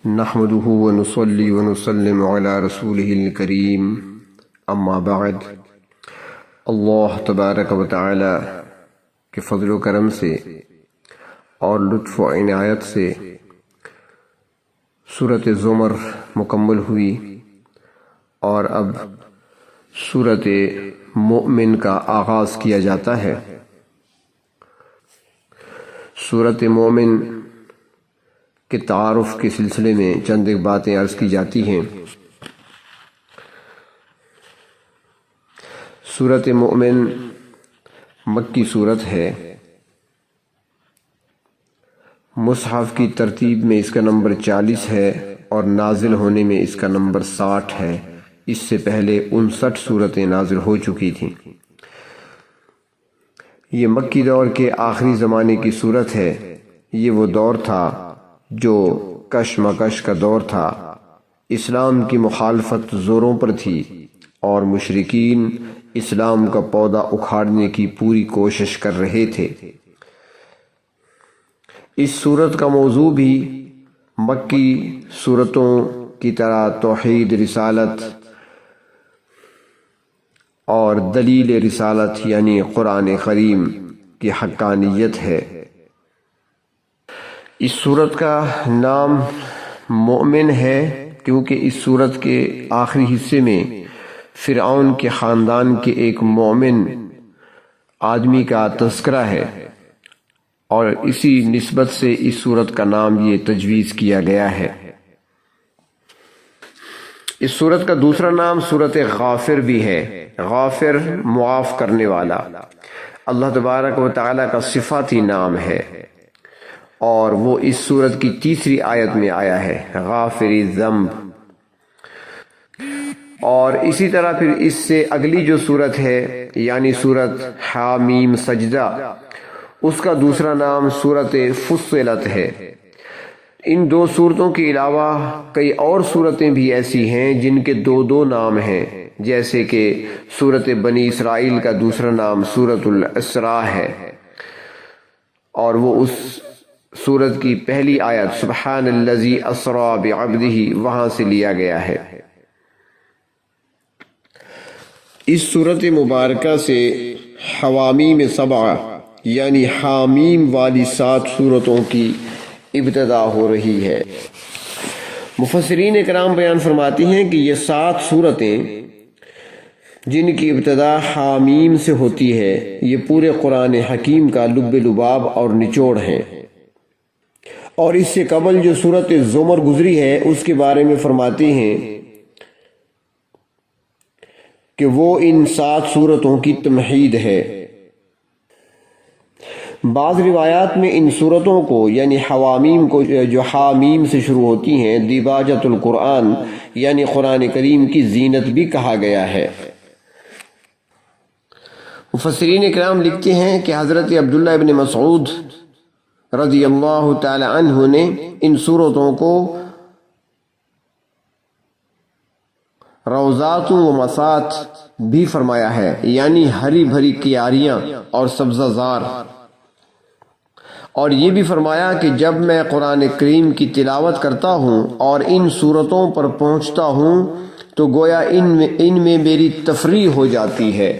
نحمده ونصلي ونسلم على رسوله الكريم اما بعد۔ اللہ تبارک و تعالی کے فضل و کرم سے اور لطف و عنایت سے سورۃ زمر مکمل ہوئی اور اب سورۃ مؤمن کا آغاز کیا جاتا ہے۔ سورۃ مومن کے تعارف کے سلسلے میں چند ایک باتیں عرض کی جاتی ہیں۔ سورۃ مومن مکی سورت ہے۔ مصحف کی ترتیب میں اس کا نمبر 40 ہے اور نازل ہونے میں اس کا نمبر 60 ہے۔ اس سے پہلے 59 سورتیں نازل ہو چکی تھیں۔ یہ مکی دور کے آخری زمانے کی سورت ہے۔ یہ وہ دور تھا جو کشمکش کا دور تھا۔ اسلام کی مخالفت زوروں پر تھی اور مشرکین اسلام کا پودا اکھاڑنے کی پوری کوشش کر رہے تھے۔ اس سورت کا موضوع بھی مکی سورتوں کی طرح توحید رسالت اور دلیل رسالت یعنی قرآن کریم کی حقانیت ہے۔ اس سورت کا نام مومن ہے کیونکہ اس سورت کے آخری حصے میں فرعون کے خاندان کے ایک مومن آدمی کا تذکرہ ہے اور اسی نسبت سے اس سورت کا نام یہ تجویز کیا گیا ہے۔ اس سورت کا دوسرا نام سورت غافر بھی ہے۔ غافر معاف کرنے والا اللہ تبارک و تعالی کا صفاتی نام ہے اور وہ اس سورت کی تیسری آیت میں آیا ہے، غافر الذنب۔ اور اسی طرح پھر اس سے اگلی جو سورت ہے یعنی سورت حامیم سجدہ، اس کا دوسرا نام سورت فصلت ہے۔ ان دو صورتوں کے علاوہ کئی اور صورتیں بھی ایسی ہیں جن کے دو نام ہیں، جیسے کہ سورت بنی اسرائیل کا دوسرا نام سورت الاسراء ہے اور وہ اس سورت کی پہلی آیت سبحان الذی اسریٰ بعبدہ وہاں سے لیا گیا ہے۔ اس سورت مبارکہ سے حوامیم سبعہ یعنی حامیم والی 7 سورتوں کی ابتدا ہو رہی ہے۔ مفسرین اکرام بیان فرماتی ہیں کہ یہ 7 صورتیں جن کی ابتدا حامیم سے ہوتی ہے یہ پورے قرآن حکیم کا لب لباب اور نچوڑ ہیں۔ اور اس سے قبل جو سورت زمر گزری ہے اس کے بارے میں فرماتے ہیں کہ وہ ان 7 سورتوں کی تمہید ہے۔ بعض روایات میں ان سورتوں کو یعنی حوامیم کو جو حامیم سے شروع ہوتی ہیں دیباجۃ القرآن یعنی قرآن کریم کی زینت بھی کہا گیا ہے۔ مفسرین اکرام لکھتے ہیں کہ حضرت عبداللہ ابن مسعود رضی اللہ تعالی عنہ نے ان سورتوں کو روضات و مسات بھی فرمایا ہے، یعنی ہری بھری کیاریاں اور سبزہ زار۔ اور یہ بھی فرمایا کہ جب میں قرآن کریم کی تلاوت کرتا ہوں اور ان سورتوں پر پہنچتا ہوں تو گویا ان میں میری تفریح ہو جاتی ہے،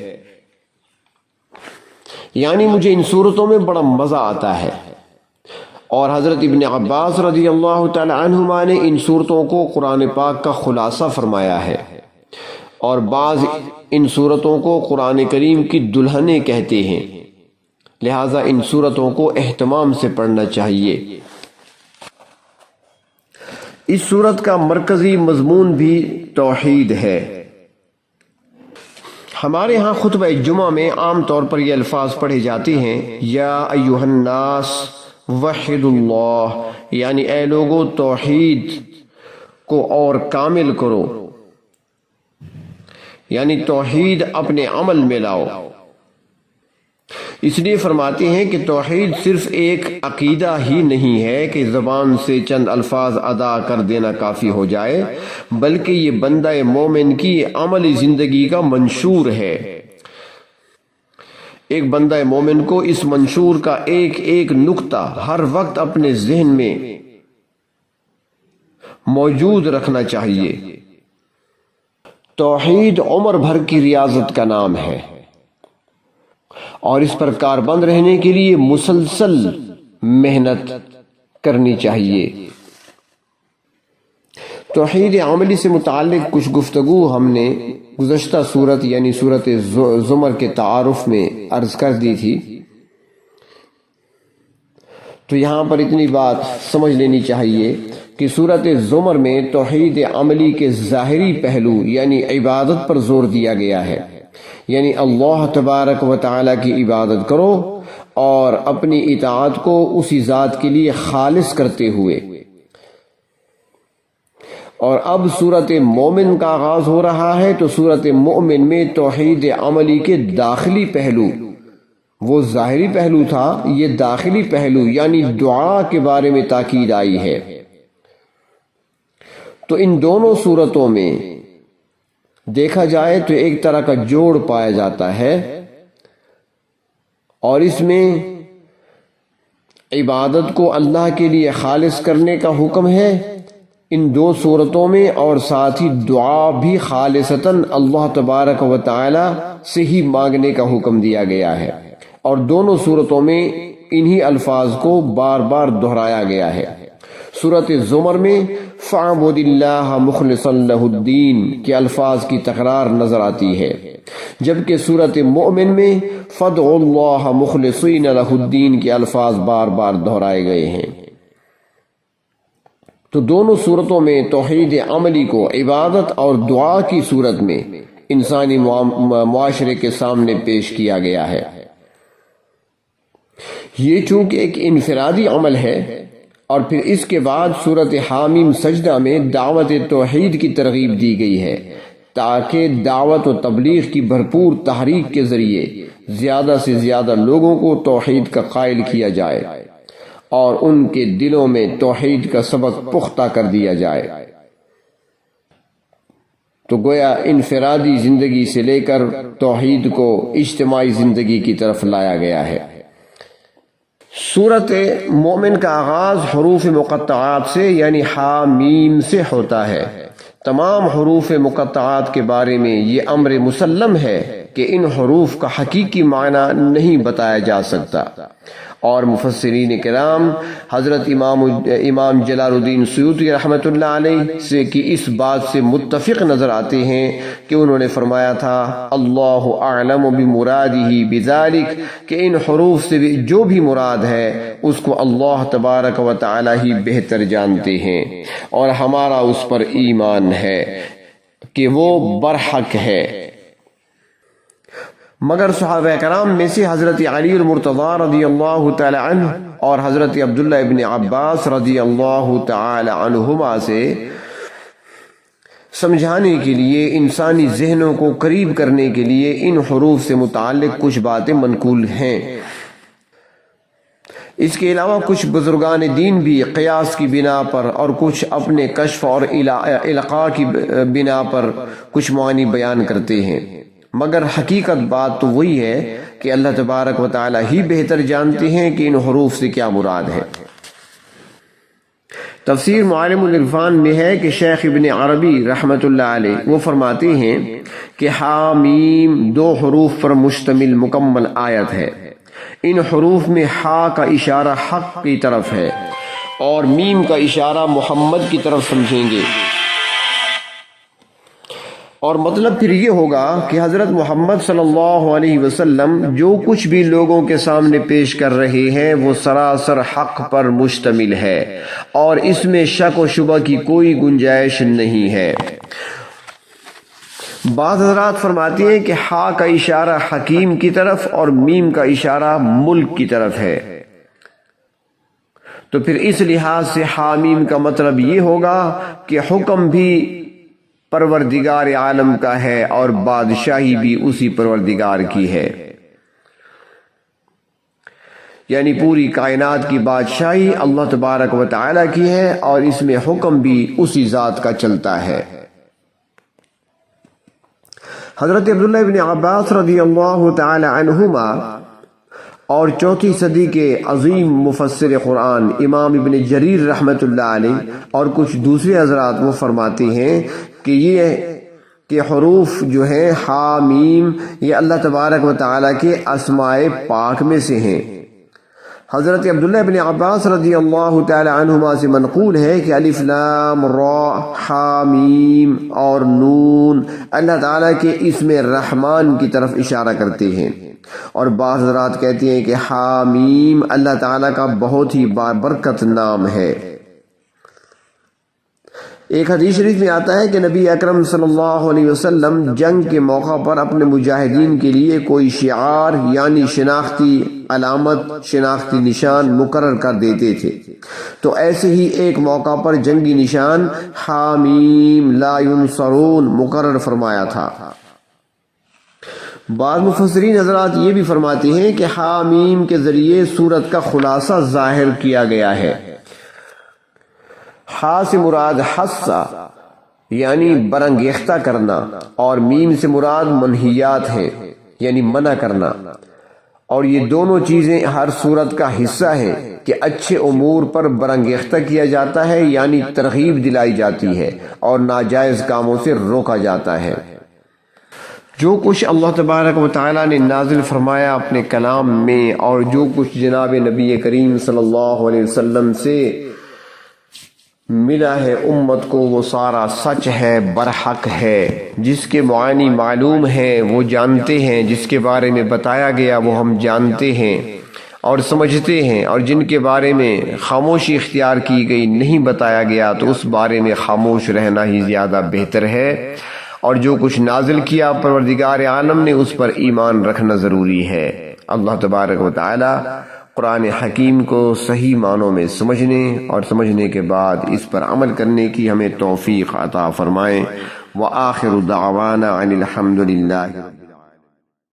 یعنی مجھے ان سورتوں میں بڑا مزہ آتا ہے۔ اور حضرت ابن عباس رضی اللہ تعالی عنہما نے ان صورتوں کو قرآن پاک کا خلاصہ فرمایا ہے اور بعض ان صورتوں کو قرآن کریم کی دلہنیں کہتے ہیں، لہٰذا ان صورتوں کو اہتمام سے پڑھنا چاہیے۔ اس صورت کا مرکزی مضمون بھی توحید ہے۔ ہمارے ہاں خطبہ جمعہ میں عام طور پر یہ الفاظ پڑھے جاتے ہیں، یا ایھا الناس وحد اللہ، یعنی اے لوگو توحید کو اور کامل کرو، یعنی توحید اپنے عمل میں لاؤ۔ اس لیے فرماتے ہیں کہ توحید صرف ایک عقیدہ ہی نہیں ہے کہ زبان سے چند الفاظ ادا کر دینا کافی ہو جائے، بلکہ یہ بندہ مومن کی عملی زندگی کا منشور ہے۔ ایک بندہ مومن کو اس منشور کا ایک ایک نقطہ ہر وقت اپنے ذہن میں موجود رکھنا چاہیے۔ توحید عمر بھر کی ریاضت کا نام ہے اور اس پر کاربند رہنے کے لیے مسلسل محنت کرنی چاہیے۔ توحید عملی سے متعلق کچھ گفتگو ہم نے گزشتہ سورت یعنی سورت زمر کے تعارف میں عرض کر دی تھی، تو یہاں پر اتنی بات سمجھ لینی چاہیے کہ سورت زمر میں توحید عملی کے ظاہری پہلو یعنی عبادت پر زور دیا گیا ہے، یعنی اللہ تبارک و تعالی کی عبادت کرو اور اپنی اطاعت کو اسی ذات کے لیے خالص کرتے ہوئے۔ اور اب سورت مومن کا آغاز ہو رہا ہے، تو سورت مومن میں توحید عملی کے داخلی پہلو، وہ ظاہری پہلو تھا، یہ داخلی پہلو یعنی دعا کے بارے میں تاکید آئی ہے۔ تو ان دونوں صورتوں میں دیکھا جائے تو ایک طرح کا جوڑ پایا جاتا ہے، اور اس میں عبادت کو اللہ کے لیے خالص کرنے کا حکم ہے ان دو صورتوں میں، اور ساتھ ہی دعا بھی خالصتاً اللہ تبارک و تعالی سے ہی مانگنے کا حکم دیا گیا ہے، اور دونوں صورتوں میں انہی الفاظ کو بار بار دہرایا گیا ہے۔ سورۃ زمر میں فَاعْبُدِ اللَّهَ مُخْلِصًا لَهُ الدِّينَ کے الفاظ کی تکرار نظر آتی ہے، جبکہ سورۃ مومن میں فَادْعُوا اللَّهَ مُخْلِصِينَ لَهُ الدِّينَ کے الفاظ بار بار دہرائے گئے ہیں۔ تو دونوں صورتوں میں توحید عملی کو عبادت اور دعا کی صورت میں انسانی معاشرے کے سامنے پیش کیا گیا ہے۔ یہ چونکہ ایک انفرادی عمل ہے، اور پھر اس کے بعد سورۃ حامیم سجدہ میں دعوت توحید کی ترغیب دی گئی ہے، تاکہ دعوت و تبلیغ کی بھرپور تحریک کے ذریعے زیادہ سے زیادہ لوگوں کو توحید کا قائل کیا جائے اور ان کے دلوں میں توحید کا سبق پختہ کر دیا جائے۔ تو گویا انفرادی زندگی سے لے کر توحید کو اجتماعی زندگی کی طرف لایا گیا ہے۔ سورت مومن کا آغاز حروف مقطعات سے یعنی حامیم سے ہوتا ہے۔ تمام حروف مقطعات کے بارے میں یہ امر مسلم ہے کہ ان حروف کا حقیقی معنی نہیں بتایا جا سکتا، اور مفسرین کرام حضرت امام جلال الدین سیوطی رحمۃ اللہ علیہ سے کی اس بات سے متفق نظر آتے ہیں کہ انہوں نے فرمایا تھا اللہ اعلم بمرادہ بذالک، کہ ان حروف سے جو بھی مراد ہے اس کو اللہ تبارک و تعالی ہی بہتر جانتے ہیں، اور ہمارا اس پر ایمان ہے کہ وہ برحق ہے۔ مگر صحابہ کرام میں سے حضرت علی المرتضی رضی اللہ تعالی عنہ اور حضرت عبداللہ ابن عباس رضی اللہ تعالی عنہما سے سمجھانے کے لیے، انسانی ذہنوں کو قریب کرنے کے لیے ان حروف سے متعلق کچھ باتیں منقول ہیں۔ اس کے علاوہ کچھ بزرگان دین بھی قیاس کی بنا پر اور کچھ اپنے کشف اور القاء کی بنا پر کچھ معنی بیان کرتے ہیں، مگر حقیقت بات تو وہی ہے کہ اللہ تبارک و تعالی ہی بہتر جانتے ہیں کہ ان حروف سے کیا مراد ہے۔ تفسیر معالم العرفان میں ہے کہ شیخ ابن عربی رحمۃ اللہ علیہ وہ فرماتے ہیں کہ حامیم دو حروف پر مشتمل مکمل آیت ہے۔ ان حروف میں حا کا اشارہ حق کی طرف ہے اور میم کا اشارہ محمد کی طرف سمجھیں گے، اور مطلب پھر یہ ہوگا کہ حضرت محمد صلی اللہ علیہ وسلم جو کچھ بھی لوگوں کے سامنے پیش کر رہے ہیں وہ سراسر حق پر مشتمل ہے، اور اس میں شک و شبہ کی کوئی گنجائش نہیں ہے۔ بعض حضرات فرماتے ہیں کہ ہا کا اشارہ حکیم کی طرف اور میم کا اشارہ ملک کی طرف ہے، تو پھر اس لحاظ سے حامیم کا مطلب یہ ہوگا کہ حکم بھی پروردگار عالم کا ہے اور بادشاہی بھی اسی پروردگار کی ہے، یعنی پوری کائنات کی بادشاہی اللہ تبارک و تعالی کی ہے اور اس میں حکم بھی اسی ذات کا چلتا ہے۔ حضرت عبداللہ ابن عباس رضی اللہ تعالی عنہما اور چوتھی صدی کے عظیم مفسر قرآن امام ابن جریر رحمۃ اللہ علیہ اور کچھ دوسرے حضرات وہ فرماتے ہیں کہ یہ کہ حروف جو ہیں ہا میم یہ اللہ تبارک و تعالیٰ کے اسماء پاک میں سے ہیں۔ حضرت عبداللہ بن عباس رضی اللہ تعالی عنہما سے منقول ہے کہ الف لام را ہا میم اور نون اللہ تعالیٰ کے اسم رحمان کی طرف اشارہ کرتے ہیں، اور بعض حضرات کہتے ہیں کہ ہا میم اللہ تعالیٰ کا بہت ہی بابرکت نام ہے۔ ایک حدیث شریف میں آتا ہے کہ نبی اکرم صلی اللہ علیہ وسلم جنگ کے موقع پر اپنے مجاہدین کے لیے کوئی شعار یعنی شناختی علامت، شناختی نشان مقرر کر دیتے تھے، تو ایسے ہی ایک موقع پر جنگی نشان حامیم لا ینصرون مقرر فرمایا تھا۔ بعض مفسرین حضرات یہ بھی فرماتے ہیں کہ حامیم کے ذریعے سورت کا خلاصہ ظاہر کیا گیا ہے۔ ہا سے مراد حصہ یعنی برانگیختہ کرنا، اور میم سے مراد منہیات ہیں یعنی منع کرنا، اور یہ دونوں چیزیں ہر صورت کا حصہ ہیں کہ اچھے امور پر برانگیختہ کیا جاتا ہے یعنی ترغیب دلائی جاتی ہے، اور ناجائز کاموں سے روکا جاتا ہے۔ جو کچھ اللہ تبارک و تعالیٰ نے نازل فرمایا اپنے کلام میں، اور جو کچھ جناب نبی کریم صلی اللہ علیہ وسلم سے ملا ہے امت کو، وہ سارا سچ ہے، برحق ہے۔ جس کے معانی معلوم ہیں وہ جانتے ہیں، جس کے بارے میں بتایا گیا وہ ہم جانتے ہیں اور سمجھتے ہیں، اور جن کے بارے میں خاموشی اختیار کی گئی نہیں بتایا گیا تو اس بارے میں خاموش رہنا ہی زیادہ بہتر ہے، اور جو کچھ نازل کیا پروردگار عالم نے اس پر ایمان رکھنا ضروری ہے۔ اللہ تبارک و تعالی قرآن حکیم کو صحیح معنوں میں سمجھنے اور سمجھنے کے بعد اس پر عمل کرنے کی ہمیں توفیق عطا فرمائیں۔ وآخر دعوانا ان الحمد للہ۔